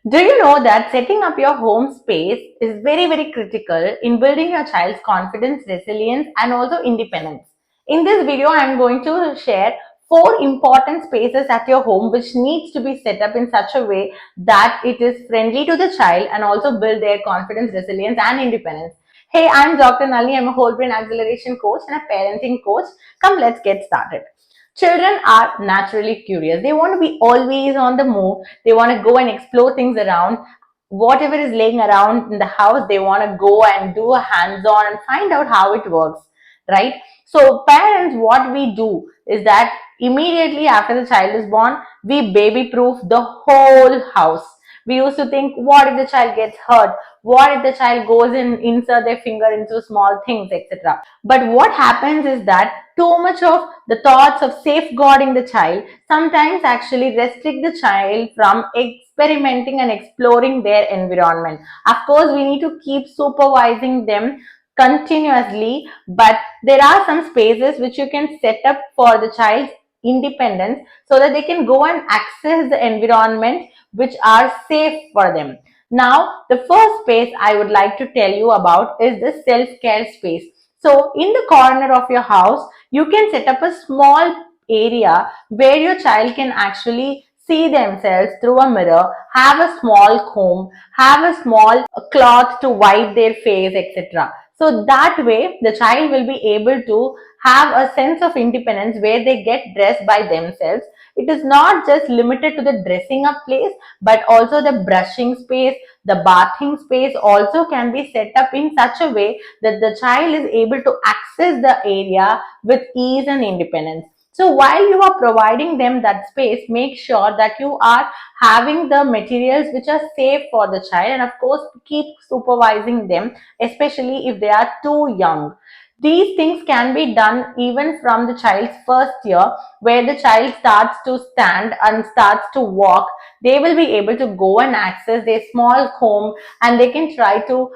Do you know that setting up your home space is very critical in building your child's confidence, resilience, and also independence? In this video, I am going to share four important spaces at your home which needs to be set up in such a way that it is friendly to the child and also build their confidence, resilience, and independence. Hey, I'm Dr. Nalini. I'm a whole brain acceleration coach and a parenting coach. Come, let's get started. Children are naturally curious. They want to be always on the move. They want to go and explore things around. Whatever is laying around in the house, they want to go and do a hands-on and find out how it works, right? So parents, what we do is that immediately after the child is born, we baby-proof the whole house. We used to think, what if the child gets hurt? What if the child goes and insert their finger into small things, etc. But what happens is that too much of the thoughts of safeguarding the child sometimes actually restrict the child from experimenting and exploring their environment. Of course, we need to keep supervising them continuously, but there are some spaces which you can set up for the child's independence so that they can go and access the environment which are safe for them. Now, the first space I would like to tell you about is the self-care space. So, in the corner of your house, you can set up a small area where your child can actually see themselves through a mirror, have a small comb, have a small cloth to wipe their face, etc. So that way the child will be able to have a sense of independence where they get dressed by themselves. It is not just limited to the dressing up place, but also the brushing space, the bathing space also can be set up in such a way that the child is able to access the area with ease and independence. So while you are providing them that space, make sure that you are having the materials which are safe for the child, and of course keep supervising them, especially if they are too young. These things can be done even from the child's first year, where the child starts to stand and starts to walk. They will be able to go and access their small comb, and they can try to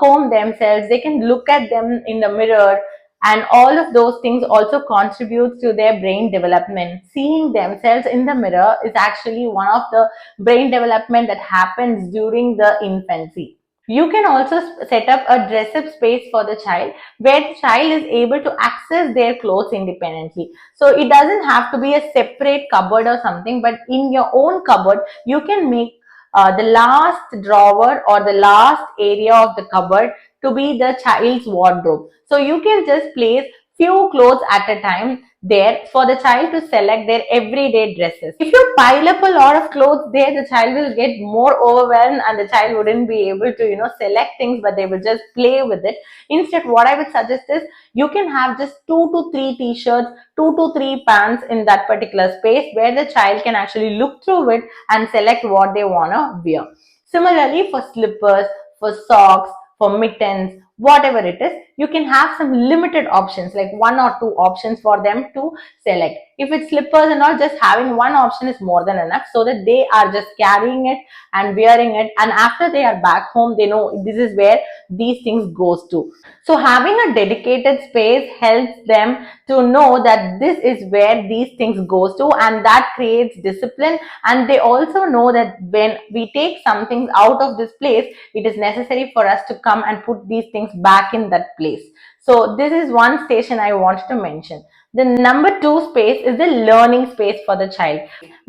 comb themselves. They can look at them in the mirror, and all of those things also contributes to their brain development. Seeing themselves in the mirror is actually one of the brain development that happens during the infancy. You can also set up a dress up space for the child where the child is able to access their clothes independently. So it doesn't have to be a separate cupboard or something, but in your own cupboard you can make the last drawer or the last area of the cupboard to be the child's wardrobe. So you can just place few clothes at a time there for the child to select their everyday dresses. If you pile up a lot of clothes there, the child will get more overwhelmed and the child wouldn't be able to, select things, but they will just play with it. Instead, what I would suggest is you can have just 2 to 3 t-shirts, 2 to 3 pants in that particular space where the child can actually look through it and select what they want to wear. Similarly, for slippers, for socks, for mittens, whatever it is, you can have some limited options, like 1 or 2 options for them to select. If it's slippers and all, just having one option is more than enough, so that they are just carrying it and wearing it, and after they are back home, they know this is where these things goes to. So having a dedicated space helps them to know that this is where these things goes to, and that creates discipline. And they also know that when we take something out of this place, it is necessary for us to come and put these things back in that place. So this is one station I want to mention. The number 2 space is the learning space for the child.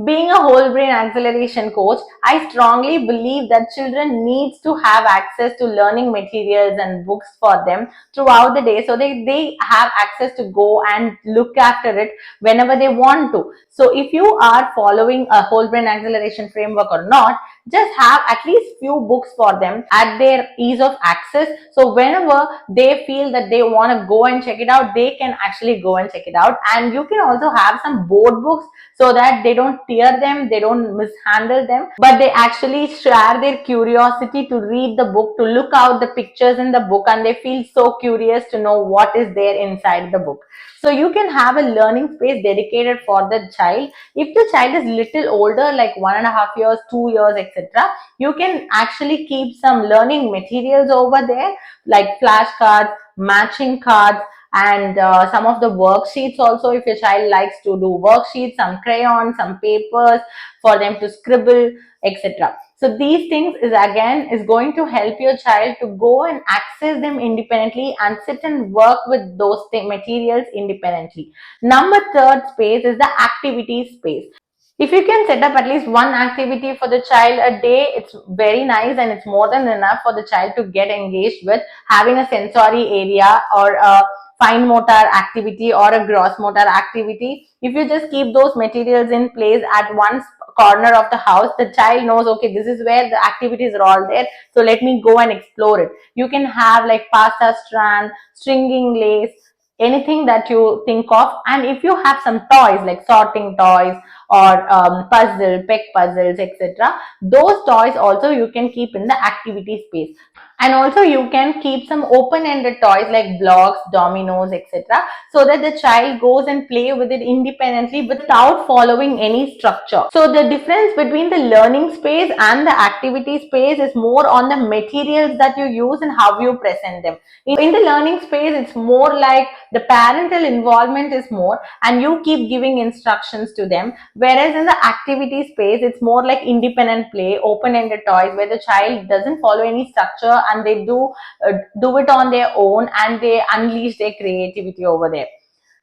Being a whole brain acceleration coach, I strongly believe that children needs to have access to learning materials and books for them throughout the day, so they have access to go and look after it whenever they want to. So if you are following a whole brain acceleration framework or not, just have at least few books for them at their ease of access. So whenever they feel that they want to go and check it out, they can actually go and check it out. And you can also have some board books so that they don't tear them, they don't mishandle them, but they actually share their curiosity to read the book, to look out the pictures in the book, and they feel so curious to know what is there inside the book. So you can have a learning space dedicated for the child. If the child is little older, like 1.5 years, 2 years, etc., you can actually keep some learning materials over there, like flashcards, matching cards, and some of the worksheets also. If your child likes to do worksheets, some crayons, some papers for them to scribble, etc. So these things is going to help your child to go and access them independently and sit and work with those materials independently. Number third space is the activity space. If you can set up at least one activity for the child a day, it's very nice and it's more than enough for the child to get engaged with having a sensory area or a fine motor activity or a gross motor activity. If you just keep those materials in place at one corner of the house, the child knows, okay, this is where the activities are all there, so let me go and explore it. You can have like pasta strand, stringing lace, anything that you think of. And if you have some toys like sorting toys or peck puzzles, etc., those toys also you can keep in the activity space. And also you can keep some open-ended toys like blocks, dominoes, etc., so that the child goes and play with it independently without following any structure. So the difference between the learning space and the activity space is more on the materials that you use and how you present them. In the learning space, it's more like the parental involvement is more and you keep giving instructions to them, whereas in the activity space, it's more like independent play, open-ended toys where the child doesn't follow any structure and they do it on their own and they unleash their creativity over there.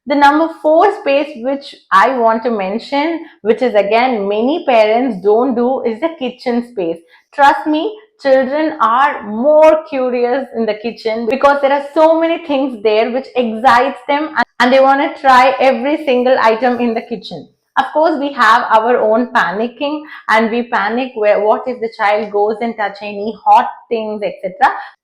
The number four space which I want to mention, which is again many parents don't do, is the kitchen space. Trust me, children are more curious in the kitchen because there are so many things there which excites them and they want to try every single item in the kitchen. Of course, we have our own panicking and we panic where what if the child goes and touch any hot things, etc.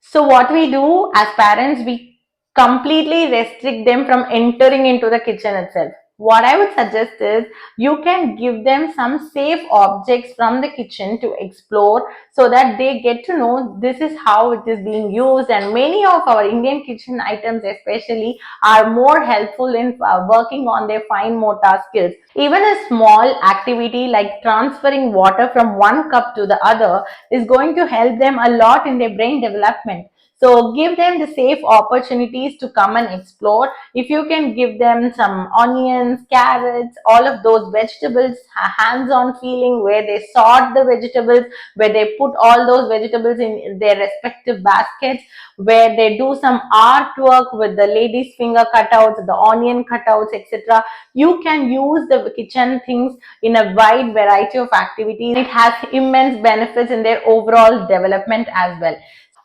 So what we do as parents, we completely restrict them from entering into the kitchen itself. What I would suggest is you can give them some safe objects from the kitchen to explore so that they get to know this is how it is being used. And many of our Indian kitchen items especially are more helpful in working on their fine motor skills. Even a small activity like transferring water from one cup to the other is going to help them a lot in their brain development. So give them the safe opportunities to come and explore. If you can give them some onions, carrots, all of those vegetables, hands-on feeling where they sort the vegetables, where they put all those vegetables in their respective baskets, where they do some artwork with the lady's finger cutouts, the onion cutouts, etc. You can use the kitchen things in a wide variety of activities. It has immense benefits in their overall development as well.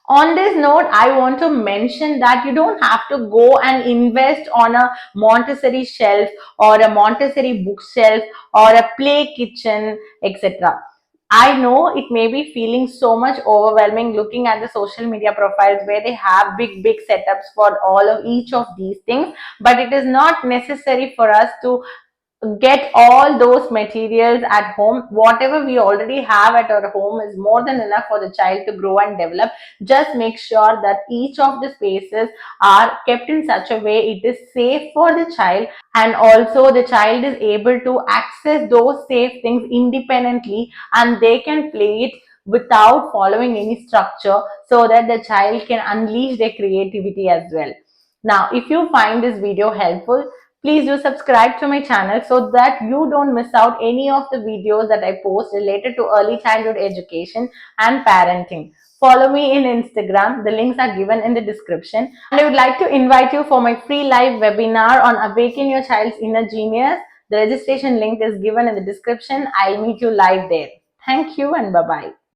On this note, I want to mention that you don't have to go and invest on a Montessori shelf or a Montessori bookshelf or a play kitchen, etc. I know it may be feeling so much overwhelming looking at the social media profiles where they have big setups for all of each of these things, but it is not necessary for us to get all those materials at home. Whatever we already have at our home is more than enough for the child to grow and develop. Just make sure that each of the spaces are kept in such a way it is safe for the child, and also the child is able to access those safe things independently and they can play it without following any structure, so that the child can unleash their creativity as well. Now, if you find this video helpful, please do subscribe to my channel so that you don't miss out any of the videos that I post related to early childhood education and parenting. Follow me in Instagram. The links are given in the description. And I would like to invite you for my free live webinar on Awaken Your Child's Inner Genius. The registration link is given in the description. I'll meet you live there. Thank you and bye-bye.